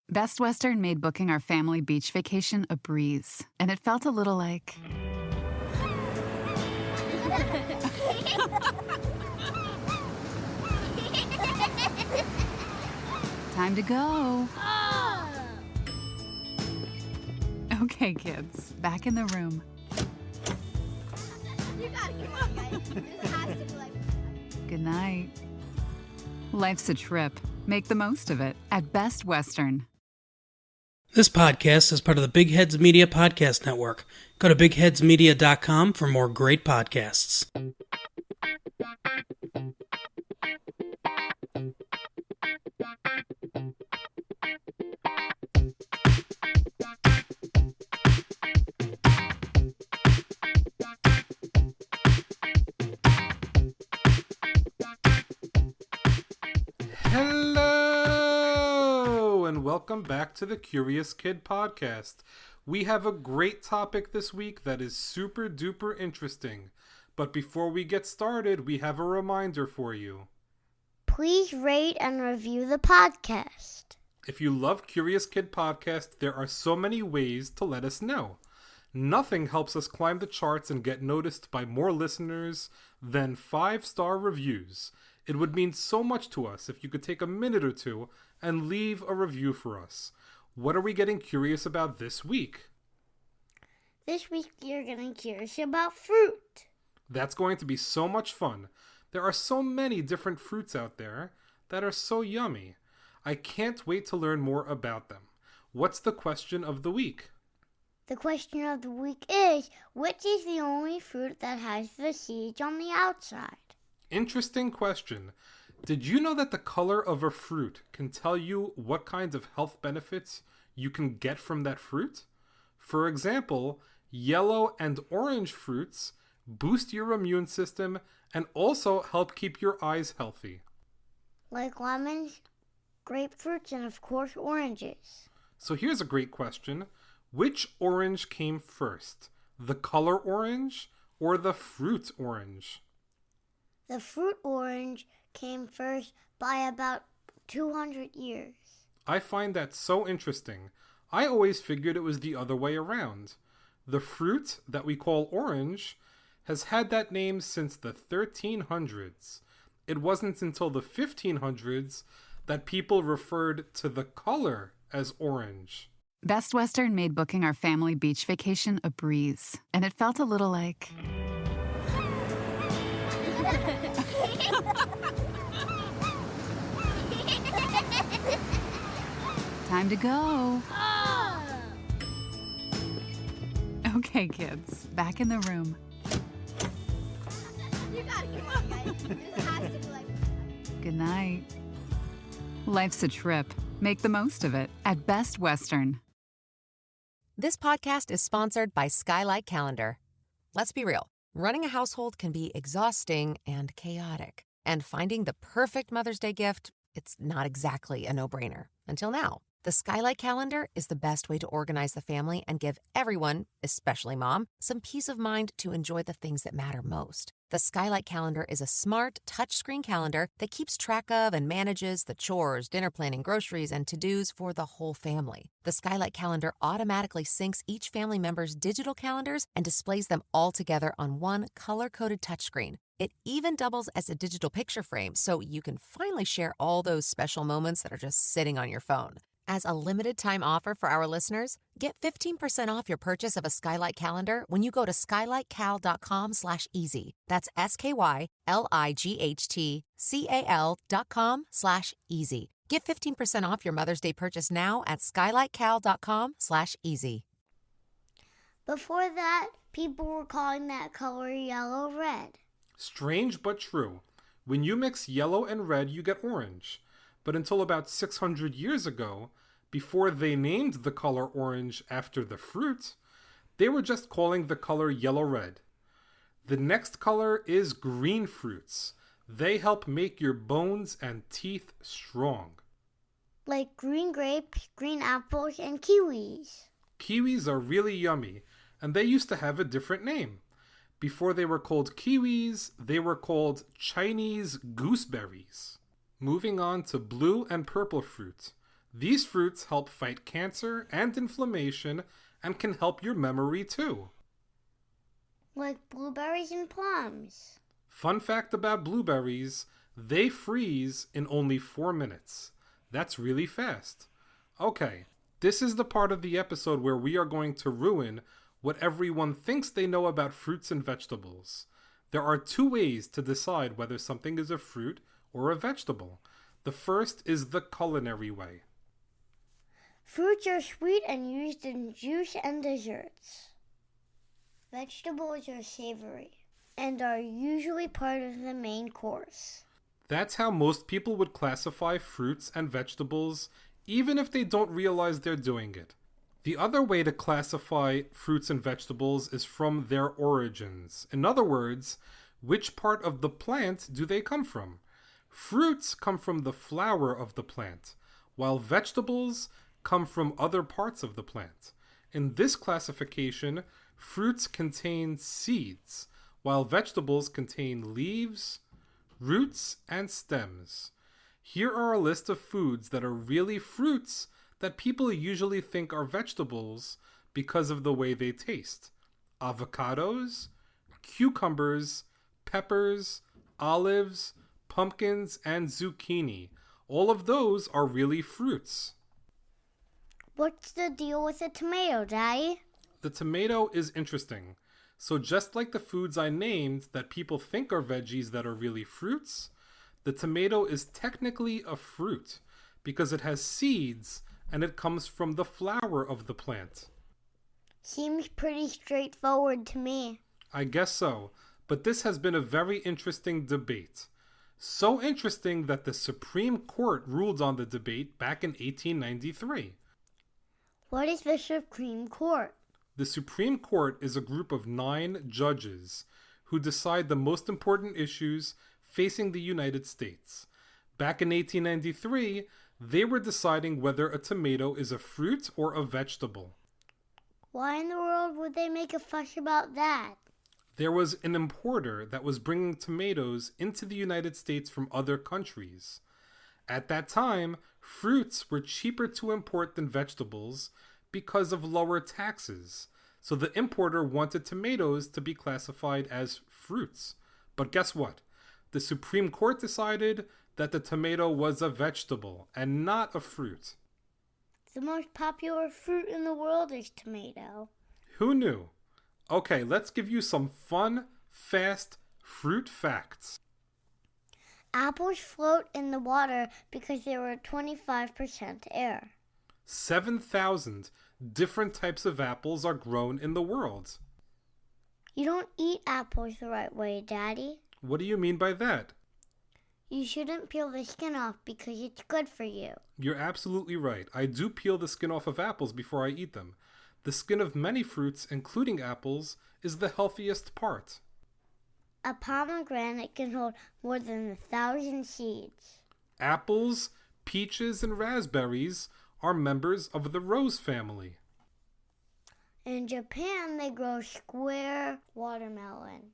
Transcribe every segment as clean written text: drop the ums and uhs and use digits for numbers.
Best Western made booking our family beach vacation a breeze, and it felt a little like... Time to go. Okay, kids, back in the room. You gotta come on, guys. This has to be like... Good night. Life's a trip. Make the most of it at Best Western. This podcast is part of the Big Heads Media Podcast Network. Go to bigheadsmedia.com for more great podcasts. Hello, and welcome back to the Curious Kid Podcast. We have a great topic this week that is super duper interesting. But before we get started, we have a reminder for you. Please rate and review the podcast. If you love Curious Kid Podcast, there are so many ways to let us know. Nothing helps us climb the charts and get noticed by more listeners than 5-star reviews. It would mean so much to us if you could take a minute or two and leave a review for us. What are we getting curious about this week? This week you're getting curious about fruit. That's going to be so much fun. There are so many different fruits out there that are so yummy. I can't wait to learn more about them. What's the question of the week? The question of the week is, which is the only fruit that has the seeds on the outside? Interesting question. Did you know that the color of a fruit can tell you what kinds of health benefits you can get from that fruit? For example, yellow and orange fruits boost your immune system and also help keep your eyes healthy. Like lemons, grapefruits, and of course oranges. So here's a great question. Which orange came first? The color orange or the fruit orange? The fruit orange came first by about 200 years. I find that so interesting. I always figured it was the other way around. The fruit that we call orange has had that name since the 1300s. It wasn't until the 1500s that people referred to the color as orange. Best Western made booking our family beach vacation a breeze, and it felt a little like... Time to go. Okay, kids, back in the room. You gotta come on, guys. This has to be like... Good night. Life's a trip. Make the most of it at Best Western. This podcast is sponsored by Skylight Calendar. Let's be real. Running a household can be exhausting and chaotic. And finding the perfect Mother's Day gift, it's not exactly a no-brainer. Until now. The Skylight Calendar is the best way to organize the family and give everyone, especially mom, some peace of mind to enjoy the things that matter most. The Skylight Calendar is a smart, touchscreen calendar that keeps track of and manages the chores, dinner planning, groceries, and to-dos for the whole family. The Skylight Calendar automatically syncs each family member's digital calendars and displays them all together on one color-coded touchscreen. It even doubles as a digital picture frame, so you can finally share all those special moments that are just sitting on your phone. As a limited-time offer for our listeners, get 15% off your purchase of a Skylight Calendar when you go to skylightcal.com/easy. That's SKYLIGHTCAL.com/easy. Get 15% off your Mother's Day purchase now at skylightcal.com/easy. Before that, people were calling that color yellow-red. Strange but true. When you mix yellow and red, you get orange. But until about 600 years ago, before they named the color orange after the fruit, they were just calling the color yellow-red. The next color is green fruits. They help make your bones and teeth strong. Like green grapes, green apples, and kiwis. Kiwis are really yummy, and they used to have a different name. Before they were called kiwis, they were called Chinese gooseberries. Moving on to blue and purple fruit. These fruits help fight cancer and inflammation and can help your memory too. Like blueberries and plums. Fun fact about blueberries, they freeze in only 4 minutes. That's really fast. Okay, this is the part of the episode where we are going to ruin what everyone thinks they know about fruits and vegetables. There are 2 ways to decide whether something is a fruit or a vegetable. The first is the culinary way. Fruits are sweet and used in juice and desserts. Vegetables are savory and are usually part of the main course. That's how most people would classify fruits and vegetables, even if they don't realize they're doing it. The other way to classify fruits and vegetables is from their origins. In other words, which part of the plant do they come from? Fruits come from the flower of the plant, while vegetables come from other parts of the plant. In this classification, fruits contain seeds, while vegetables contain leaves, roots, and stems. Here are a list of foods that are really fruits that people usually think are vegetables because of the way they taste. Avocados, cucumbers, peppers, olives, pumpkins, and zucchini. All of those are really fruits. What's the deal with a tomato, Daddy? The tomato is interesting. So just like the foods I named that people think are veggies that are really fruits, the tomato is technically a fruit because it has seeds and it comes from the flower of the plant. Seems pretty straightforward to me. I guess so, but this has been a very interesting debate. So interesting that the Supreme Court ruled on the debate back in 1893. What is the Supreme Court? The Supreme Court is a group of 9 judges who decide the most important issues facing the United States. Back in 1893, they were deciding whether a tomato is a fruit or a vegetable. Why in the world would they make a fuss about that? There was an importer that was bringing tomatoes into the United States from other countries. At that time, fruits were cheaper to import than vegetables because of lower taxes. So the importer wanted tomatoes to be classified as fruits. But guess what? The Supreme Court decided that the tomato was a vegetable and not a fruit. The most popular fruit in the world is tomato. Who knew? Okay, let's give you some fun, fast fruit facts. Apples float in the water because they were 25% air. 7,000 different types of apples are grown in the world. You don't eat apples the right way, Daddy. What do you mean by that? You shouldn't peel the skin off because it's good for you. You're absolutely right. I do peel the skin off of apples before I eat them. The skin of many fruits, including apples, is the healthiest part. A pomegranate can hold more than 1,000 seeds. Apples, peaches, and raspberries are members of the rose family. In Japan, they grow square watermelon.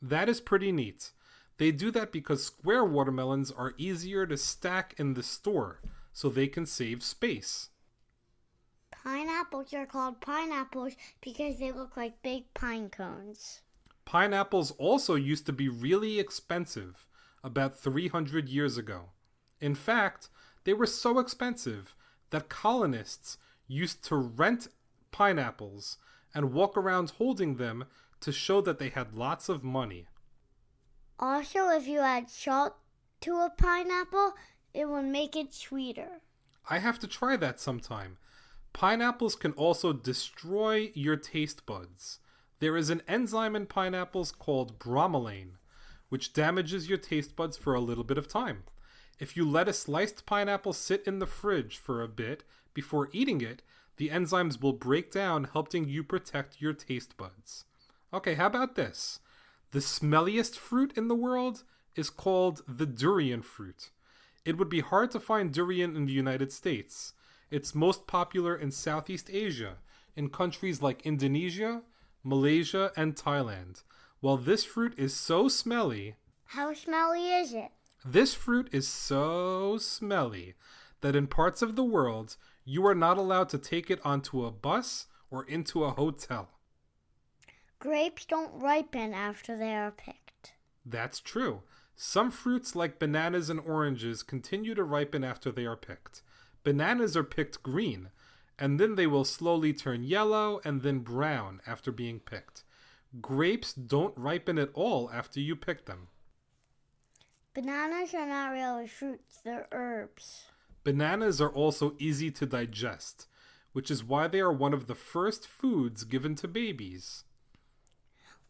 That is pretty neat. They do that because square watermelons are easier to stack in the store, so they can save space. Pineapples are called pineapples because they look like big pine cones. Pineapples also used to be really expensive about 300 years ago. In fact, they were so expensive that colonists used to rent pineapples and walk around holding them to show that they had lots of money. Also, if you add salt to a pineapple, it will make it sweeter. I have to try that sometime. Pineapples can also destroy your taste buds. There is an enzyme in pineapples called bromelain, which damages your taste buds for a little bit of time. If you let a sliced pineapple sit in the fridge for a bit before eating it, the enzymes will break down, helping you protect your taste buds. Okay, how about this? The smelliest fruit in the world is called the durian fruit. It would be hard to find durian in the United States. It's most popular in Southeast Asia, in countries like Indonesia, Malaysia, and Thailand. While this fruit is so smelly... How smelly is it? This fruit is so smelly that in parts of the world, you are not allowed to take it onto a bus or into a hotel. Grapes don't ripen after they are picked. That's true. Some fruits like bananas and oranges continue to ripen after they are picked. Bananas are picked green, and then they will slowly turn yellow and then brown after being picked. Grapes don't ripen at all after you pick them. Bananas are not really fruits, they're herbs. Bananas are also easy to digest, which is why they are one of the first foods given to babies.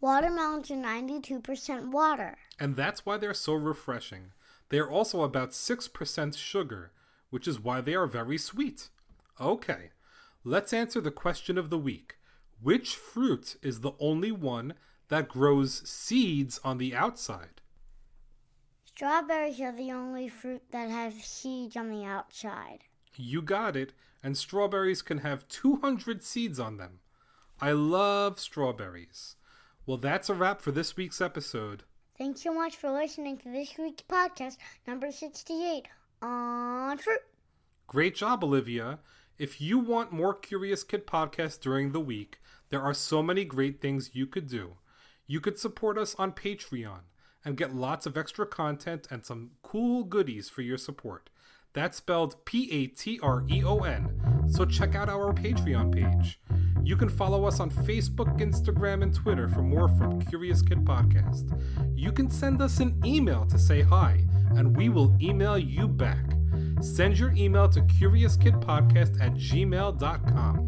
Watermelons are 92% water. And that's why they're so refreshing. They are also about 6% sugar, which is why they are very sweet. Okay, let's answer the question of the week. Which fruit is the only one that grows seeds on the outside? Strawberries are the only fruit that have seeds on the outside. You got it, and strawberries can have 200 seeds on them. I love strawberries. Well, that's a wrap for this week's episode. Thanks so much for listening to this week's podcast, number 68, on fruit. Great job, Olivia. If you want more Curious Kid podcasts during the week, there are so many great things you could do. You could support us on Patreon and get lots of extra content and some cool goodies for your support. That's spelled Patreon, so check out our Patreon page. You can follow us on Facebook, Instagram, and Twitter for more from Curious Kid Podcast. You can send us an email to say hi, and we will email you back. Send your email to CuriousKidPodcast@gmail.com.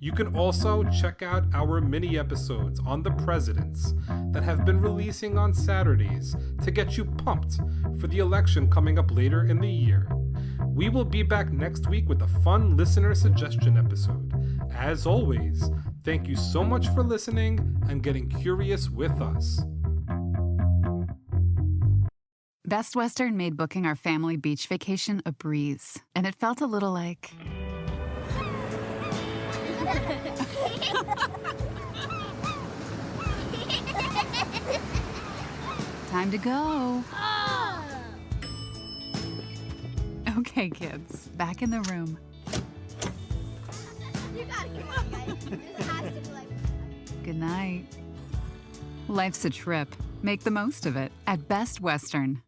You can also check out our mini episodes on the presidents that have been releasing on Saturdays to get you pumped for the election coming up later in the year. We will be back next week with a fun listener suggestion episode. As always, thank you so much for listening and getting curious with us. Best Western made booking our family beach vacation a breeze, and it felt a little like... Time to go. Okay, kids, back in the room. You gotta come on, guys. This has to be like... Good night. Life's a trip. Make the most of it at Best Western.